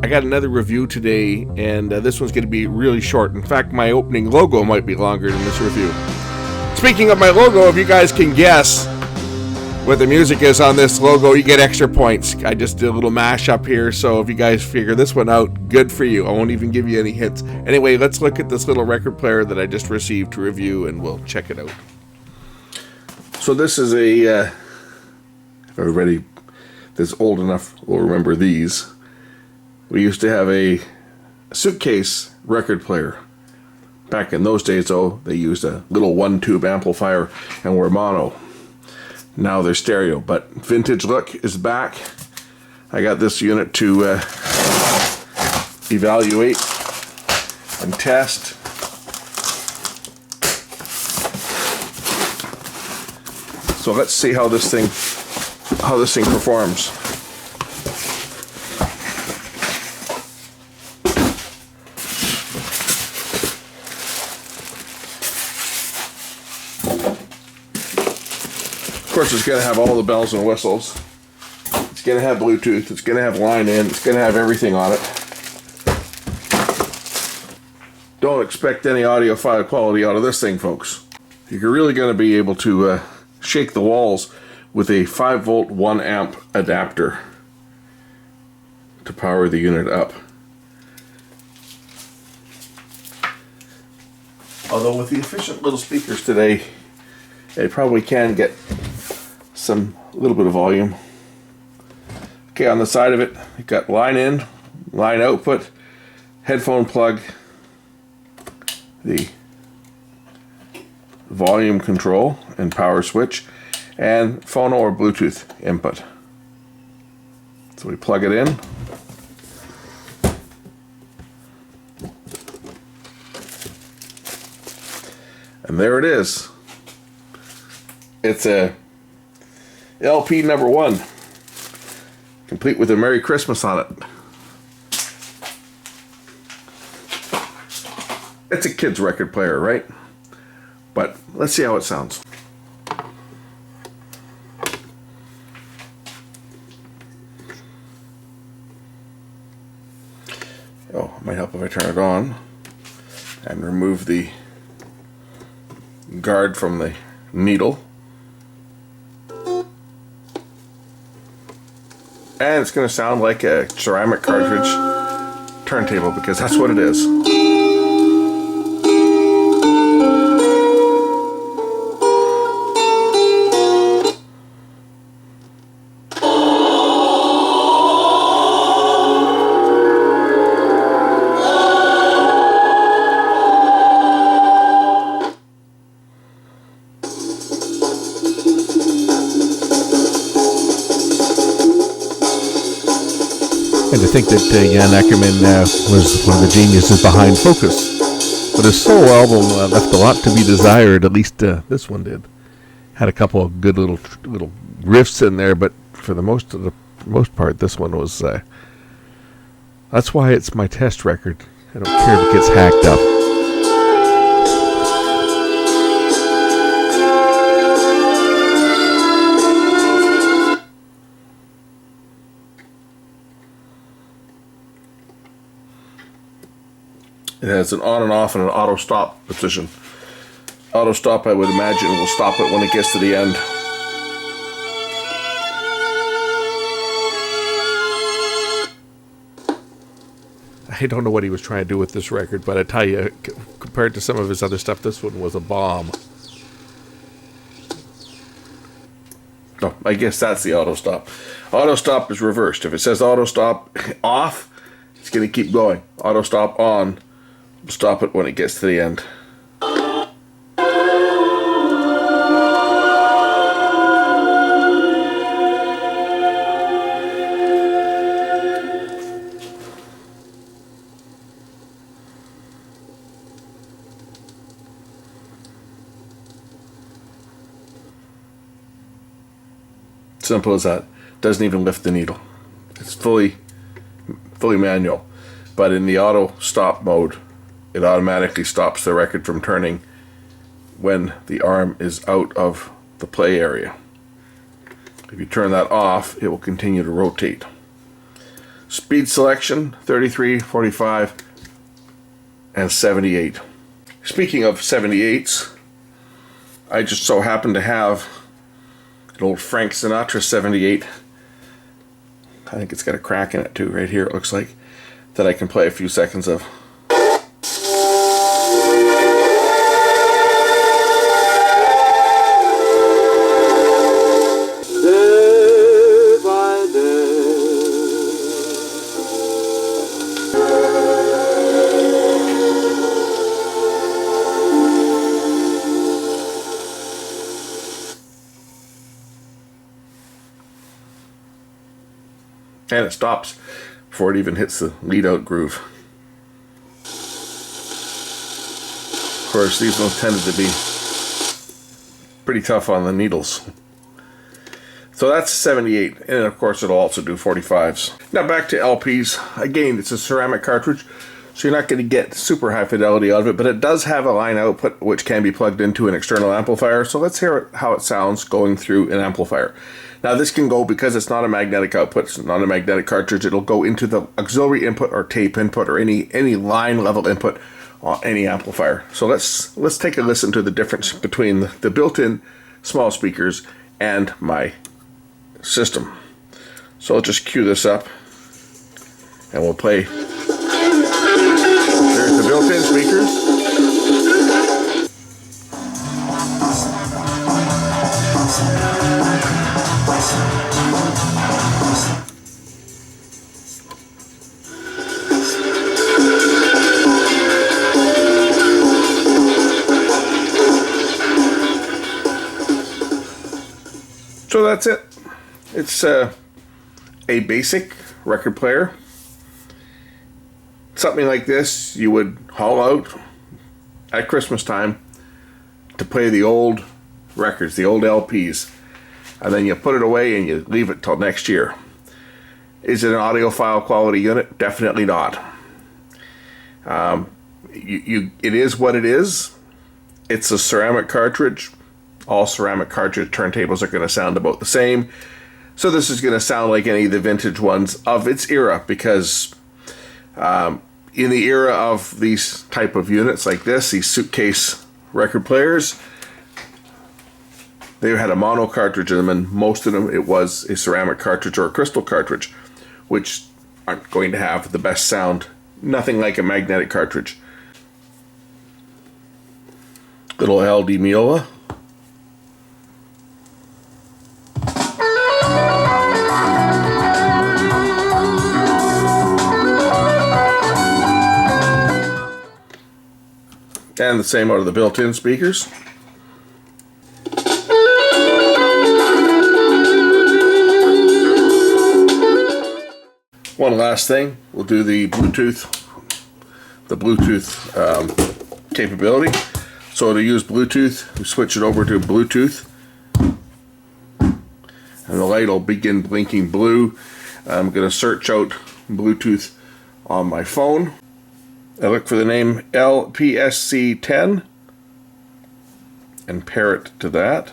I got another review today, and this one's going to be really short. In fact, my opening logo might be longer than this review. Speaking of my logo, if you guys can guess what the music is on this logo, you get extra points. I just did a little mashup here, so if you guys figure this one out, good for you. I won't even give you any hints. Anyway, let's look at this little record player that I just received to review, and we'll check it out. So this is a, if everybody that's old enough will remember these. We used to have a Suitcase record player. Back in those days, though, they used a little one-tube amplifier and were mono. Now they're stereo, but vintage look is back. I got this unit to evaluate and test. So let's see how this thing performs. Of course, it's going to have all the bells and whistles. It's going to have Bluetooth. It's going to have line in. It's going to have everything on it. Don't expect any audiophile quality out of this thing, folks. You're really going to be able to shake the walls with a 5-volt 1-amp adapter to power the unit up. Although with the efficient little speakers today, it probably can get a little bit of volume. Okay, on the side of it, you've got line in, line output, headphone plug, the volume control and power switch, and phono or Bluetooth input. So we plug it in. And there it is. It's a LP number 1, complete with a Merry Christmas on it. It's a kid's record player, right? But let's see how it sounds. Oh, it might help if I turn it on and remove the guard from the needle. And it's going to sound like a ceramic cartridge turntable, because that's what it is. And to think that Jan Ackerman was one of the geniuses behind Focus. But his solo album left a lot to be desired, at least this one did. Had a couple of good little riffs in there, but for the most part, this one was... that's why it's my test record. I don't care if it gets hacked up. It has an on and off and an auto stop position. Auto stop, I would imagine, will stop it when it gets to the end. I don't know what he was trying to do with this record, but I tell you, compared to some of his other stuff, this one was a bomb. Oh, I guess that's the auto stop. Auto stop is reversed. If it says auto stop off, it's going to keep going. Auto stop on, stop it when it gets to the end. Simple as that. Doesn't even lift the needle. It's fully manual. But in the auto stop mode, it automatically stops the record from turning when the arm is out of the play area. If you turn that off, it will continue to rotate. Speed selection, 33, 45, and 78. Speaking of 78s, I just so happen to have an old Frank Sinatra 78. I think it's got a crack in it too, right here it looks like, that I can play a few seconds of. And it stops before it even hits the lead out groove. Of course, these ones tended to be pretty tough on the needles. So that's 78, and of course it'll also do 45s. Now back to LPs. Again, it's a ceramic cartridge, so you're not going to get super high fidelity out of it, but it does have a line output which can be plugged into an external amplifier. So let's hear how it sounds going through an amplifier. Now this can go, because it's not a magnetic output, it's not a magnetic cartridge, it'll go into the auxiliary input or tape input or any line level input on any amplifier. So let's take a listen to the difference between the built-in small speakers and my system. So I'll just cue this up and we'll play. There's the built-in speakers. So that's it. It's a basic record player. Something like this you would haul out at Christmas time to play the old records, the old LPs, and then you put it away and you leave it till next year. Is it an audiophile quality unit? Definitely not. It is what it is. It's a ceramic cartridge. All ceramic cartridge turntables are going to sound about the same. So this is going to sound like any of the vintage ones of its era, because in the era of these type of units like this, these suitcase record players, they had a mono cartridge in them, and most of them it was a ceramic cartridge or a crystal cartridge, which aren't going to have the best sound. Nothing like a magnetic cartridge. Little LD Miola. And the same out of the built-in speakers. One last thing, we'll do the Bluetooth capability. So to use Bluetooth, we switch it over to Bluetooth, and the light will begin blinking blue. I'm going to search out Bluetooth on my phone. I look for the name LPSC 10 and pair it to that,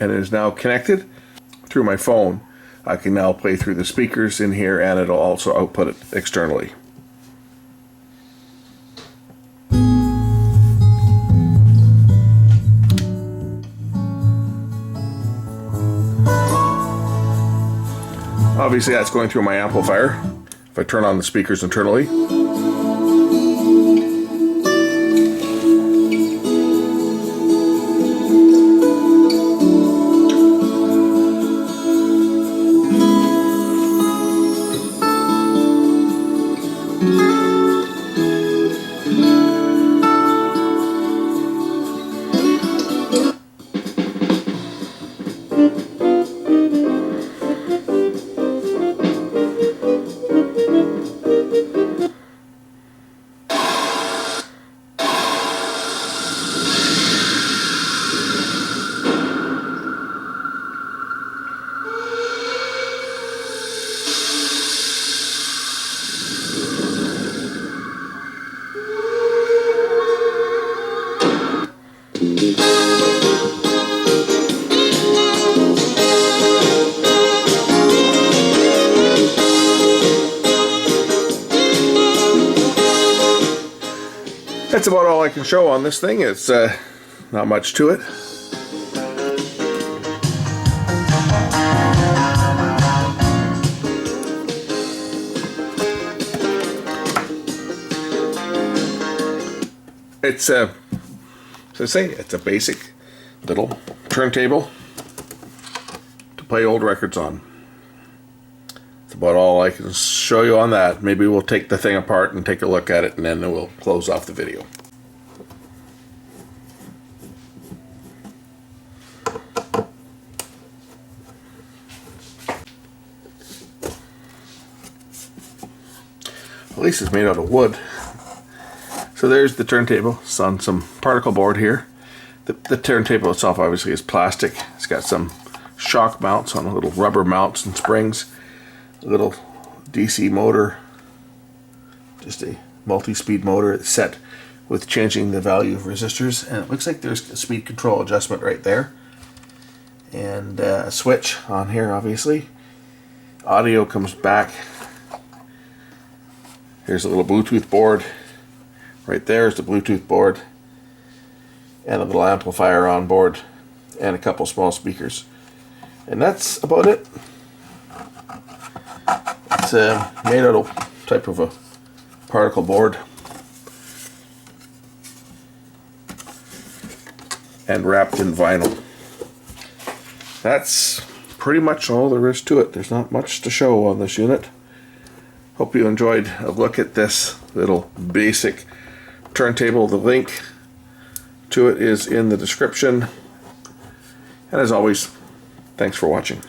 and it is now connected through my phone. I can now play through the speakers in here, and it'll also output it externally. Obviously that's going through my amplifier. If I turn on the speakers internally, That's about all I can show on this thing. It's not much to it. It's as I say, it's a basic little turntable to play old records on. That's about all I can show you on that. Maybe we'll take the thing apart and take a look at it, and then we'll close off the video. At least it's made out of wood. So there's the turntable. It's on some particle board here. The turntable itself obviously is plastic. It's got some shock mounts on little rubber mounts and springs. A little DC motor, just a multi-speed motor set with changing the value of resistors. And it looks like there's a speed control adjustment right there. And a switch on here, obviously. Audio comes back. Here's a little Bluetooth board. Right there is the Bluetooth board. And a little amplifier on board. And a couple small speakers. And that's about it. It's made out of type of a particle board. And wrapped in vinyl. That's pretty much all there is to it. There's not much to show on this unit. Hope you enjoyed a look at this little basic turntable. The link to it is in the description. And as always, thanks for watching.